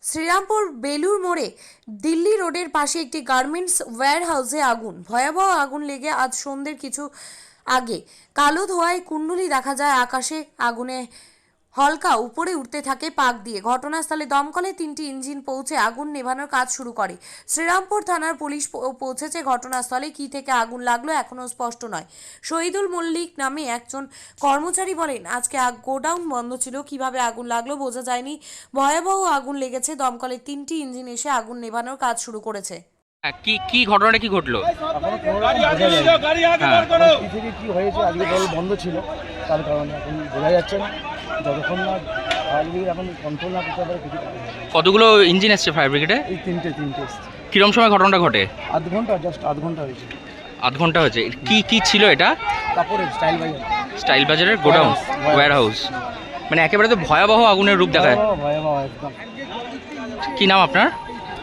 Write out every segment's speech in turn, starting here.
শ্রীরামপুর বেলুর মোড়ে দিল্লি রোডের পাশে একটি গার্মেন্টস ওয়্যারহাউসে আগুন। ভয়াবহ আগুন লেগে আজ সন্ধ্যের কিছু আগে কালো ধোঁয়ায় কুণ্ডলী দেখা যায় আকাশে। আগুনে হলকা উপরে উঠতে থাকে পাক দিয়ে। ঘটনাস্থলে দমকলে 3টি ইঞ্জিন পৌঁছে আগুন নেভানোর কাজ শুরু করে। শ্রীরামপুর থানার পুলিশ পৌঁছেছে ঘটনাস্থলে। কি থেকে আগুন লাগলো এখনও স্পষ্ট নয়। শহীদুল মল্লিক নামে একজন কর্মচারী বলেন, আজকে গোডাউন বন্ধ ছিল, কিভাবে আগুন লাগলো বোঝা যায়নি। ভয়াবহ আগুন লেগেছে। দমকলের 3টি ইঞ্জিন এসে আগুন নেভানোর কাজ শুরু করেছে। কি কি ঘটনাটা কি ঘটলো? এখনো কোনো রকম বোঝা যায়নি। কি থেকে কি হয়েছে, আজকে দল বন্ধ ছিল তার কারণে এখন বোঝা যাচ্ছে না। যতক্ষণ না ফায়ার ব্রিগেড এখন কন্ট্রোল না করতে পারে কিছু করা যাবে না। কতগুলো ইঞ্জিন এসছে ফায়ার ব্রিগেডে? এই তিনটে এসছে। কিরম সময় ঘটনাটা ঘটে? আধ ঘন্টা হয়েছে। আধ ঘন্টা হয়েছে। কি কি ছিল এটা? কাপড়ের স্টাইল বাজার, স্টাইল বাজারের গোডাউন ওয়্যার হাউস। মানে একেবারে তো ভয়াবহ আগুনের রূপ দেখায়। ভয়াবহ একদম। কি নাম আপনার?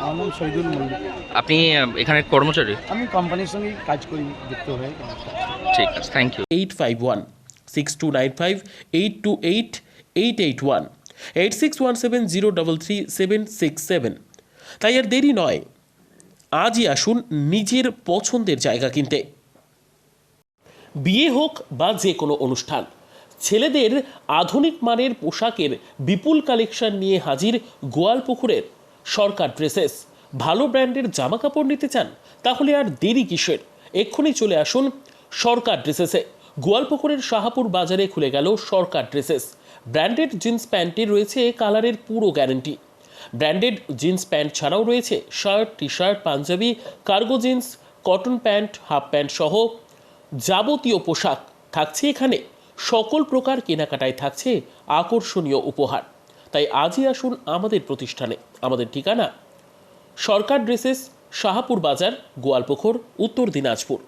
আমার নাম শহীদুল মল্লিক। আপনি এখানে কর্মচারী? আমি কোম্পানির সঙ্গে কাজ করি, যুক্ত হয়ে। ঠিক আছে, থ্যাংক ইউ। 851629582881 8617033767। তাই আর দেরি নয়, আজই আসুন নিজের পছন্দের জায়গা কিনতে। বিয়ে হোক বা যে কোনো অনুষ্ঠান, ছেলেদের আধুনিক মানের পোশাকের বিপুল কালেকশন নিয়ে হাজির গোয়ালপুকুরের সরকার ড্রেসেস। ভালো ব্র্যান্ডের জামা কাপড় নিতে চান? তাহলে আর দেরি কিসের? এক্ষুনি চলে আসুন সরকার ড্রেসেসে। গোয়ালপুকুরের শাহাপুর বাজারে খুলে গেল সরকার ড্রেসেস। ব্র্যান্ডেড জিন্স প্যান্টে রয়েছে কালারের পুরো গ্যারান্টি। ব্র্যান্ডেড জিন্স প্যান্ট ছাড়াও রয়েছে শার্ট, টি শার্ট, পাঞ্জাবি, cargo jeans, cotton pant, half pant সহ যাবতীয় পোশাক থাকছে এখানে। সকল প্রকার কেনাকাটায় থাকছে আকর্ষণীয় উপহার। তাই আজই আসুন আমাদের প্রতিষ্ঠানে। আমাদের ঠিকানা সরকার ড্রেসেস, শাহাপুর বাজার, গোয়ালপুকুর, উত্তর দিনাজপুর।